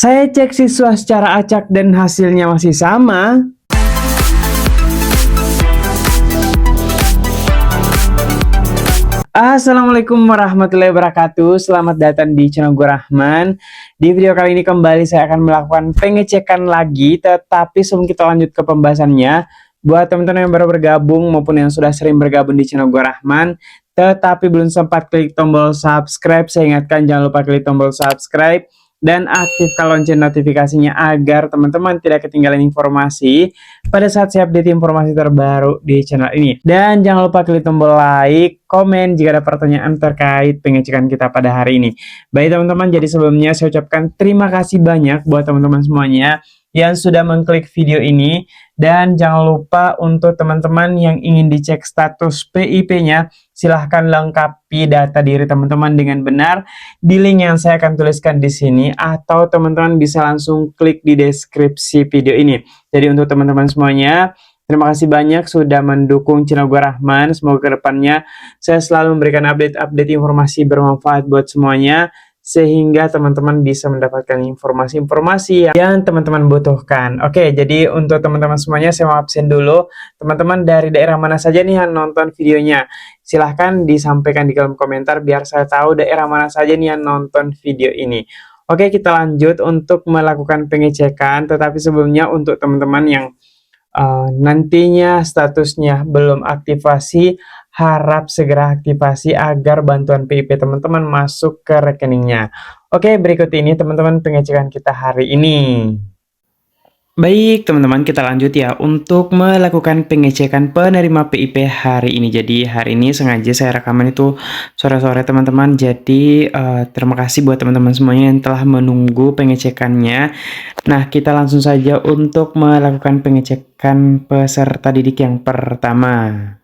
Saya cek siswa secara acak dan hasilnya masih sama. Assalamualaikum warahmatullahi wabarakatuh. Selamat datang di channel gue Rahman. Di video kali ini kembali saya akan melakukan pengecekan lagi. Tetapi sebelum kita lanjut ke pembahasannya, buat teman-teman yang baru bergabung maupun yang sudah sering bergabung di channel gue Rahman, tetapi belum sempat klik tombol subscribe, saya ingatkan jangan lupa klik tombol subscribe dan aktifkan lonceng notifikasinya agar teman-teman tidak ketinggalan informasi pada saat saya update informasi terbaru di channel ini. Dan jangan lupa klik tombol like, komen jika ada pertanyaan terkait pengecekan kita pada hari ini. Baik teman-teman, jadi sebelumnya saya ucapkan terima kasih banyak buat teman-teman semuanya yang sudah mengklik video ini. Dan jangan lupa untuk teman-teman yang ingin dicek status PIP-nya, silahkan lengkapi data diri teman-teman dengan benar di link yang saya akan tuliskan di sini, atau teman-teman bisa langsung klik di deskripsi video ini. Jadi untuk teman-teman semuanya, terima kasih banyak sudah mendukung channel gue Rahman. Semoga kedepannya saya selalu memberikan update-update informasi bermanfaat buat semuanya, sehingga teman-teman bisa mendapatkan informasi-informasi yang teman-teman butuhkan. Oke, jadi untuk teman-teman semuanya saya mau absen dulu. Teman-teman dari daerah mana saja nih yang nonton videonya? Silahkan disampaikan di kolom komentar biar saya tahu daerah mana saja nih yang nonton video ini. Oke, kita lanjut untuk melakukan pengecekan. Tetapi sebelumnya untuk teman-teman yang nantinya statusnya belum aktivasi, harap segera aktivasi agar bantuan PIP teman-teman masuk ke rekeningnya. Oke, berikut ini teman-teman pengecekan kita hari ini. Baik teman-teman, kita lanjut ya untuk melakukan pengecekan penerima PIP hari ini. Jadi hari ini sengaja saya rekaman itu sore-sore teman-teman. Jadi terima kasih buat teman-teman semuanya yang telah menunggu pengecekannya. Nah, kita langsung saja untuk melakukan pengecekan peserta didik yang pertama.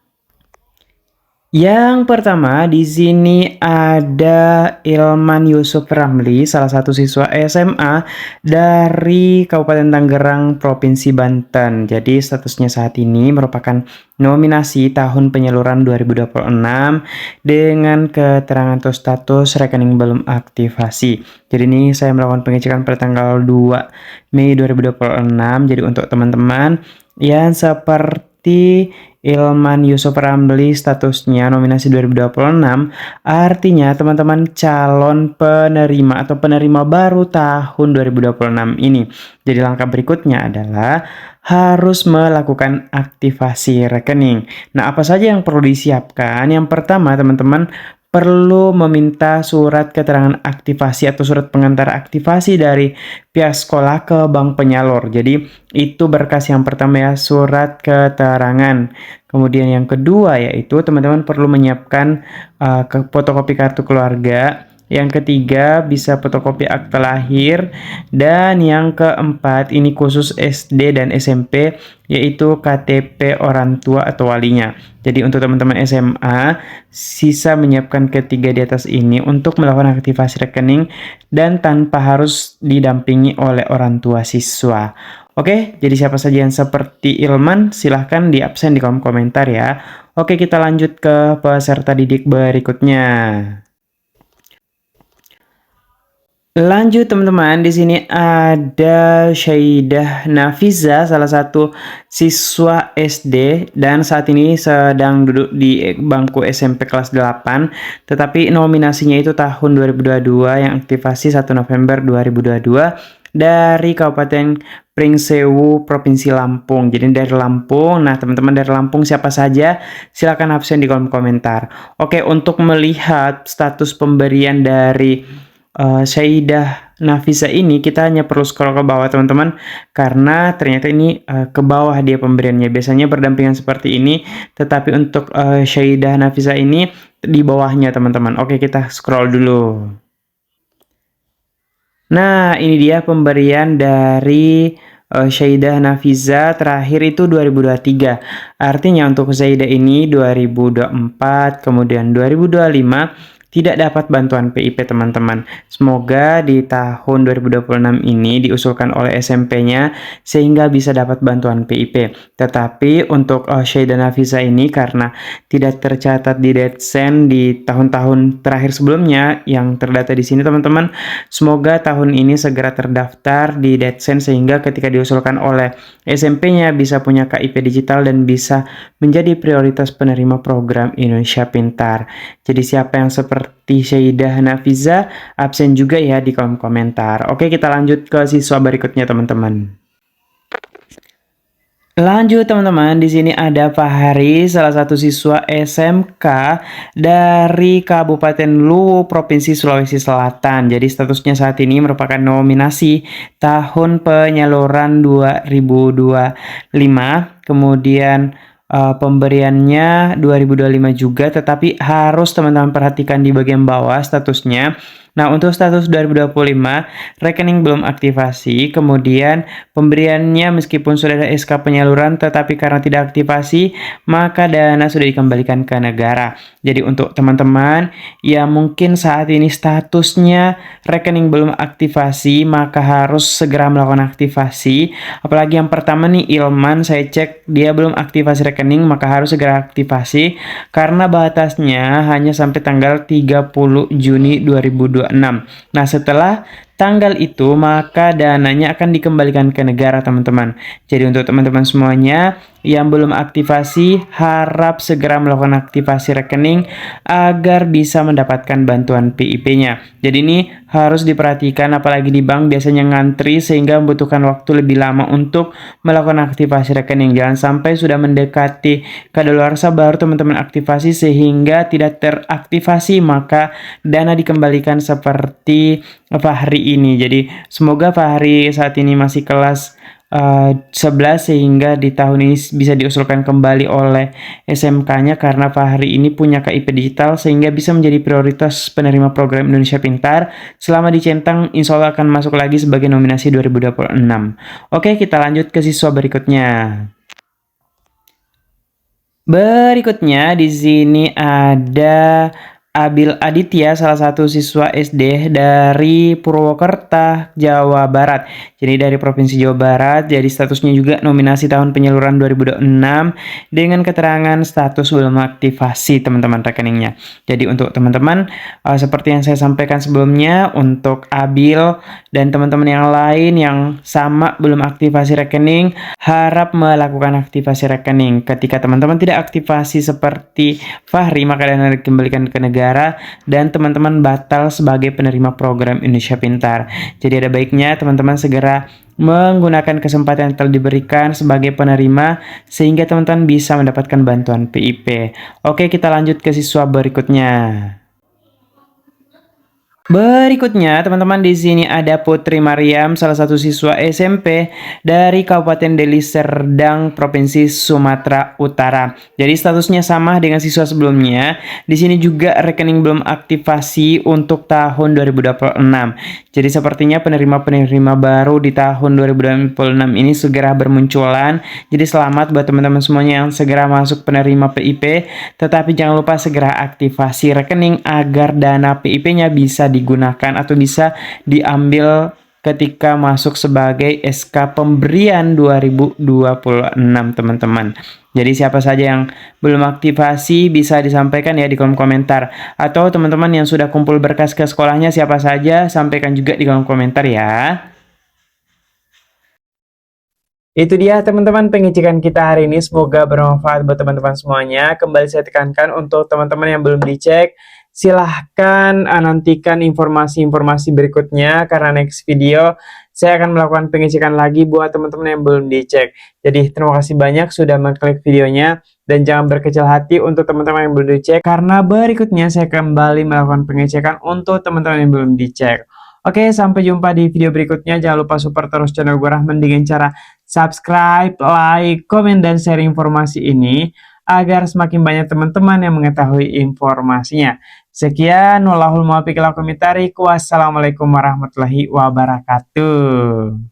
Yang pertama di sini ada Ilman Yusuf Ramli, salah satu siswa SMA dari Kabupaten Tangerang, Provinsi Banten. Jadi statusnya saat ini merupakan nominasi tahun penyaluran 2026 dengan keterangan atau status rekening belum aktivasi. Jadi ini saya melakukan pengecekan pada tanggal 2 Mei 2026. Jadi untuk teman-teman yang seperti Ilman Yusuf Ramli statusnya nominasi 2026, artinya teman-teman calon penerima atau penerima baru tahun 2026 ini. Jadi langkah berikutnya adalah harus melakukan aktivasi rekening. Nah, apa saja yang perlu disiapkan? Yang pertama, teman-teman perlu meminta surat keterangan aktivasi atau surat pengantar aktivasi dari pihak sekolah ke bank penyalur. Jadi itu berkas yang pertama ya, surat keterangan. Kemudian yang kedua yaitu teman-teman perlu menyiapkan fotokopi kartu keluarga. Yang ketiga bisa fotokopi akta lahir. Dan yang keempat ini khusus SD dan SMP yaitu KTP orang tua atau walinya. Jadi untuk teman-teman SMA sisa menyiapkan ketiga di atas ini untuk melakukan aktivasi rekening dan tanpa harus didampingi oleh orang tua siswa. Oke, jadi siapa saja yang seperti Ilman silahkan di absen di kolom komentar ya. Oke, kita lanjut ke peserta didik berikutnya. Lanjut teman-teman, di sini ada Syaidah Nafiza, salah satu siswa SD dan saat ini sedang duduk di bangku SMP kelas 8, tetapi nominasinya itu tahun 2022 yang aktivasi 1 November 2022 dari Kabupaten Pringsewu, Provinsi Lampung. Jadi dari Lampung. Nah, teman-teman dari Lampung siapa saja? Silakan absen di kolom komentar. Oke, untuk melihat status pemberian dari Syaidah Nafisa ini kita hanya perlu scroll ke bawah teman-teman, karena ternyata ini ke bawah dia pemberiannya. Biasanya berdampingan seperti ini, tetapi untuk Syaidah Nafisa ini di bawahnya teman-teman. Oke, kita scroll dulu. Nah, ini dia pemberian dari Syaidah Nafiza terakhir itu 2023. Artinya untuk Syaidah ini 2024, kemudian 2025 tidak dapat bantuan PIP teman-teman. Semoga di tahun 2026 ini diusulkan oleh SMP-nya sehingga bisa dapat bantuan PIP. Tetapi untuk Syahida Nafisa ini karena tidak tercatat di Detsen di tahun-tahun terakhir sebelumnya yang terdata di sini teman-teman, semoga tahun ini segera terdaftar di Detsen sehingga ketika diusulkan oleh SMP-nya bisa punya KIP digital dan bisa menjadi prioritas penerima program Indonesia Pintar. Jadi siapa yang seperti Syahida Nafiza absen juga ya di kolom komentar. Oke, kita lanjut ke siswa berikutnya teman-teman. Lanjut teman-teman, di sini ada Fahri, salah satu siswa SMK dari Kabupaten Luwu, Provinsi Sulawesi Selatan. Jadi statusnya saat ini merupakan nominasi tahun penyaluran 2025. Kemudian pemberiannya 2025 juga, tetapi harus teman-teman perhatikan di bagian bawah statusnya. Nah, untuk status 2025, rekening belum aktivasi, kemudian pemberiannya meskipun sudah ada SK penyaluran, tetapi karena tidak aktivasi, maka dana sudah dikembalikan ke negara. Jadi untuk teman-teman yang mungkin saat ini statusnya rekening belum aktivasi, maka harus segera melakukan aktivasi. Apalagi yang pertama nih, Ilman, saya cek dia belum aktivasi rekening, maka harus segera aktivasi, karena batasnya hanya sampai tanggal 30 Juni 2026. Nah, setelah tanggal itu maka dananya akan dikembalikan ke negara teman-teman. Jadi untuk teman-teman semuanya yang belum aktivasi harap segera melakukan aktivasi rekening agar bisa mendapatkan bantuan PIP-nya. Jadi ini harus diperhatikan apalagi di bank biasanya ngantri sehingga membutuhkan waktu lebih lama untuk melakukan aktivasi rekening. Jangan sampai sudah mendekati kadaluarsa baru teman-teman aktivasi sehingga tidak teraktivasi maka dana dikembalikan seperti Fahri ini. Jadi semoga Fahri saat ini masih kelas 11 sehingga di tahun ini bisa diusulkan kembali oleh SMK-nya karena Fahri ini punya KIP digital sehingga bisa menjadi prioritas penerima program Indonesia Pintar. Selama dicentang insya Allah akan masuk lagi sebagai nominasi 2026. Oke, kita lanjut ke siswa berikutnya. Berikutnya di sini ada Abil Aditya, salah satu siswa SD dari Purwokerto, Jawa Barat. Jadi dari Provinsi Jawa Barat, jadi statusnya juga nominasi tahun penyaluran 2026 dengan keterangan status belum aktivasi teman-teman rekeningnya. Jadi untuk teman-teman, seperti yang saya sampaikan sebelumnya, untuk Abil dan teman-teman yang lain yang sama belum aktivasi rekening, harap melakukan aktivasi rekening. Ketika teman-teman tidak aktivasi seperti Fahri, maka dana dikembalikan ke negara dan teman-teman batal sebagai penerima program Indonesia Pintar. Jadi ada baiknya teman-teman segera menggunakan kesempatan yang telah diberikan sebagai penerima sehingga teman-teman bisa mendapatkan bantuan PIP. Oke, kita lanjut ke siswa berikutnya. Berikutnya, teman-teman di sini ada Putri Mariam, salah satu siswa SMP dari Kabupaten Deli Serdang, Provinsi Sumatera Utara. Jadi statusnya sama dengan siswa sebelumnya. Di sini juga rekening belum aktivasi untuk tahun 2026. Jadi sepertinya penerima-penerima baru di tahun 2026 ini segera bermunculan. Jadi selamat buat teman-teman semuanya yang segera masuk penerima PIP. Tetapi jangan lupa segera aktivasi rekening agar dana PIP-nya bisa digunakan atau bisa diambil ketika masuk sebagai SK pemberian 2026 teman-teman. Jadi siapa saja yang belum aktivasi bisa disampaikan ya di kolom komentar. Atau teman-teman yang sudah kumpul berkas ke sekolahnya siapa saja sampaikan juga di kolom komentar ya. Itu dia teman-teman pengecekan kita hari ini, semoga bermanfaat buat teman-teman semuanya. Kembali saya tekankan untuk teman-teman yang belum dicek, silahkan nantikan informasi-informasi berikutnya karena next video saya akan melakukan pengecekan lagi buat teman-teman yang belum dicek. Jadi terima kasih banyak sudah mengklik videonya dan jangan berkecil hati untuk teman-teman yang belum dicek karena berikutnya saya kembali melakukan pengecekan untuk teman-teman yang belum dicek. Oke, sampai jumpa di video berikutnya. Jangan lupa support terus channel gue Rahman dengan cara subscribe, like, komen, dan share informasi ini agar semakin banyak teman-teman yang mengetahui informasinya. Sekian, wallahul muwaffiq ila aqwamit thoriq. Wassalamualaikum warahmatullahi wabarakatuh.